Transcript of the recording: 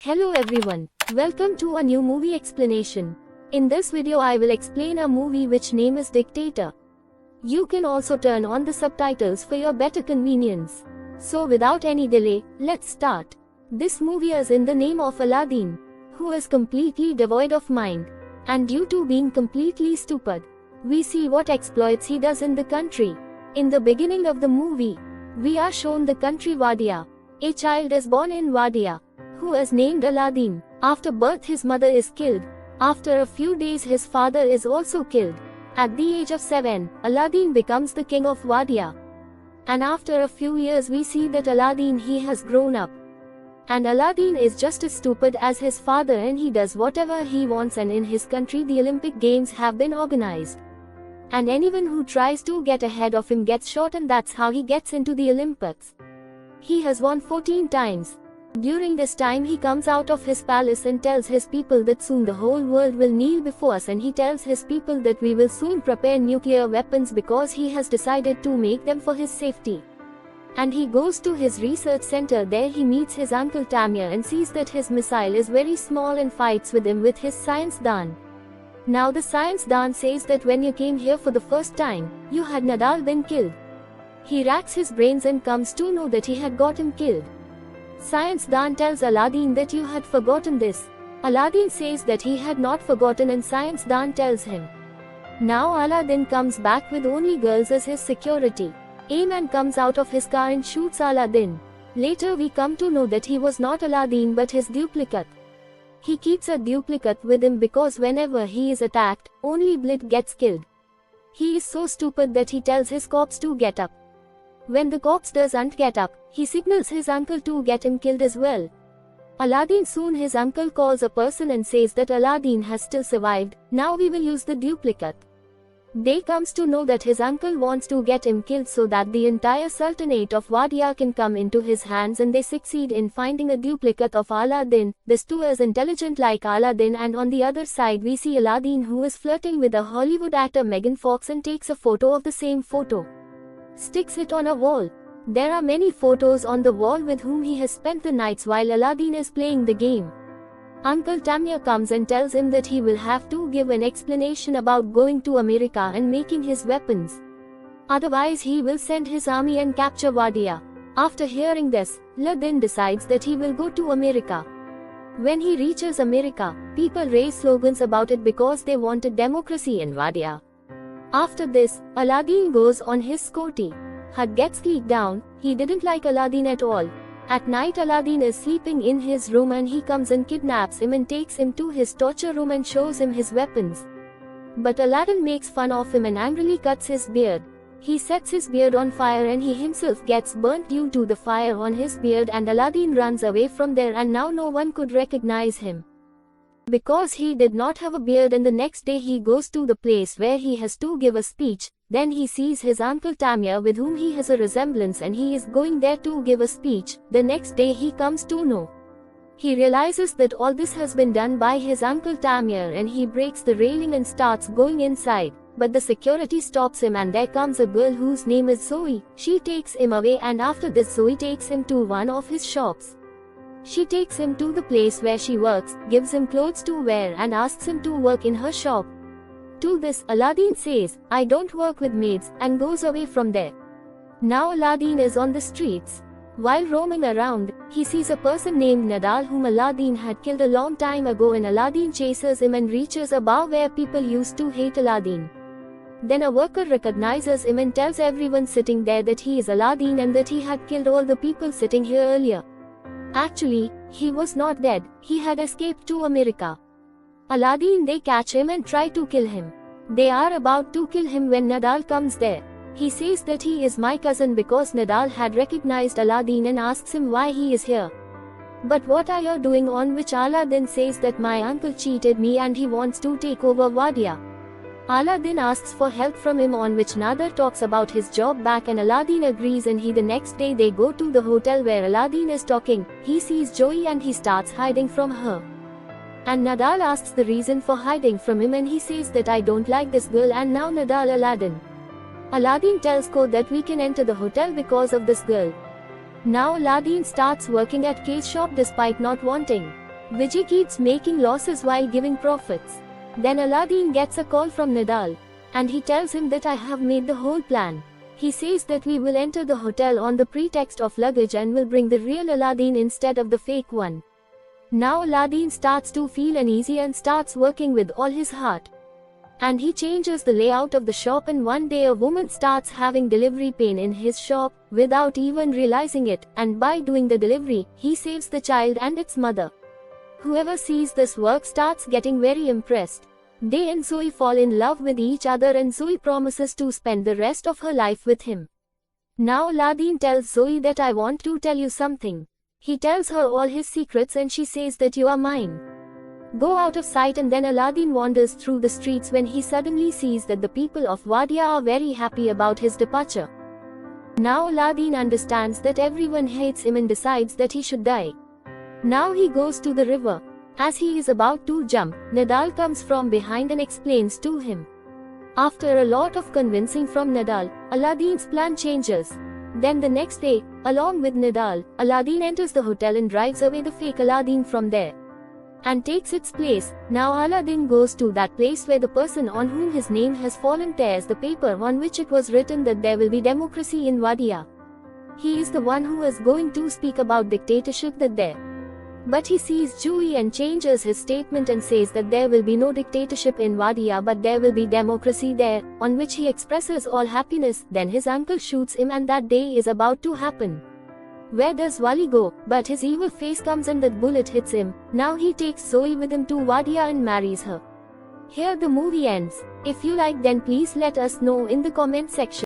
Hello everyone, welcome to a new movie explanation. In this video I will explain a movie which name is Dictator. You can also turn on the subtitles for your better convenience. So without any delay, let's start. This movie is in the name of Aladdin, who is completely devoid of mind, and due to being completely stupid, we see what exploits he does in the country. In the beginning of the movie, we are shown the country Wadia. A child is born in Wadia, who is named Aladdin. After birth his mother is killed. After a few days his father is also killed. At the age of 7, Aladdin becomes the king of Wadia. And after a few years we see that Aladdin he has grown up. And Aladdin is just as stupid as his father and he does whatever he wants, and in his country the Olympic Games have been organized. And anyone who tries to get ahead of him gets shot, and that's how he gets into the Olympics. He has won 14 times. During this time he comes out of his palace and tells his people that soon the whole world will kneel before us, and he tells his people that we will soon prepare nuclear weapons because he has decided to make them for his safety. And he goes to his research center. There he meets his uncle Tamir and sees that his missile is very small and fights with him with his science dan. Now the science dan says that when you came here for the first time, you had Nadal been killed. He racks his brains and comes to know that he had got him killed. Science Dan tells Aladdin that you had forgotten this. Aladdin says that he had not forgotten, and Science Dan tells him. Now Aladdin comes back with only girls as his security. A man comes out of his car and shoots Aladdin. Later we come to know that he was not Aladdin but his duplicate. He keeps a duplicate with him because whenever he is attacked, only Blit gets killed. He is so stupid that he tells his corpse to get up. When the corpse doesn't get up, he signals his uncle to get him killed as well. Aladdin soon his uncle calls a person and says that Aladdin has still survived. Now we will use the duplicate. They comes to know that his uncle wants to get him killed so that the entire Sultanate of Wadia can come into his hands, and they succeed in finding a duplicate of Aladdin. This too is intelligent like Aladdin, and on the other side we see Aladdin who is flirting with a Hollywood actor Megan Fox and takes a photo of the same photo. Sticks it on a wall. There are many photos on the wall with whom he has spent the nights while Aladdin is playing the game. Uncle Tamir comes and tells him that he will have to give an explanation about going to America and making his weapons. Otherwise he will send his army and capture Wadia. After hearing this, Aladdin decides that he will go to America. When he reaches America, people raise slogans about it because they wanted democracy in Wadia. After this, Aladdin goes on his scooty. Hud gets kicked down. He didn't like Aladdin at all. At night Aladdin is sleeping in his room and he comes and kidnaps him and takes him to his torture room and shows him his weapons. But Aladdin makes fun of him and angrily cuts his beard. He sets his beard on fire and he himself gets burnt due to the fire on his beard, and Aladdin runs away from there, and now no one could recognize him because he did not have a beard. And the next day he goes to the place where he has to give a speech. Then he sees his uncle Tamir with whom he has a resemblance, and he is going there to give a speech. The next day he comes to know. He realizes that all this has been done by his uncle Tamir, and he breaks the railing and starts going inside. But the security stops him, and there comes a girl whose name is Zoe. She takes him away, and after this Zoe takes him to one of his shops. She takes him to the place where she works, gives him clothes to wear and asks him to work in her shop. To this, Aladdin says, "I don't work with maids," and goes away from there. Now Aladdin is on the streets. While roaming around, he sees a person named Nadal whom Aladdin had killed a long time ago, and Aladdin chases him and reaches a bar where people used to hate Aladdin. Then a worker recognizes him and tells everyone sitting there that he is Aladdin and that he had killed all the people sitting here earlier. Actually, he was not dead, he had escaped to America. Aladdin they catch him and try to kill him. They are about to kill him when Nadal comes there. He says that he is my cousin because Nadal had recognized Aladdin and asks him why he is here. "But what are you doing?" On which Aladdin says that my uncle cheated me and he wants to take over Wadia. Aladdin asks for help from him, on which Nadal talks about his job back, and Aladdin agrees, and the next day they go to the hotel where Aladdin is talking. He sees Joey and he starts hiding from her. And Nadal asks the reason for hiding from him, and he says that "I don't like this girl." And now Nadal Aladdin. Aladdin tells Ko that we can enter the hotel because of this girl. Now Aladdin starts working at Kay's shop despite not wanting. Vijay keeps making losses while giving profits. Then Aladdin gets a call from Nadal, and he tells him that I have made the whole plan. He says that we will enter the hotel on the pretext of luggage and will bring the real Aladdin instead of the fake one. Now Aladdin starts to feel uneasy and starts working with all his heart. And he changes the layout of the shop, and one day a woman starts having delivery pain in his shop without even realizing it, and by doing the delivery, he saves the child and its mother. Whoever sees this work starts getting very impressed. They and Zoe fall in love with each other, and Zoe promises to spend the rest of her life with him. Now Aladdin tells Zoe that I want to tell you something. He tells her all his secrets and she says that you are mine. Go out of sight, and then Aladdin wanders through the streets when he suddenly sees that the people of Wadia are very happy about his departure. Now Aladdin understands that everyone hates him and decides that he should die. Now he goes to the river. As he is about to jump, Nadal comes from behind and explains to him. After a lot of convincing from Nadal, Aladdin's plan changes. Then the next day, along with Nadal, Aladdin enters the hotel and drives away the fake Aladdin from there and takes its place. Now Aladdin goes to that place where the person on whom his name has fallen tears the paper on which it was written that there will be democracy in Wadia. He is the one who is going to speak about dictatorship there. But he sees Joey and changes his statement and says that there will be no dictatorship in Wadia but there will be democracy there, on which he expresses all happiness. Then his uncle shoots him and that day is about to happen. Where does Wali go? But his evil face comes and that bullet hits him. Now he takes Zoe with him to Wadia and marries her. Here the movie ends. If you like, then please let us know in the comment section.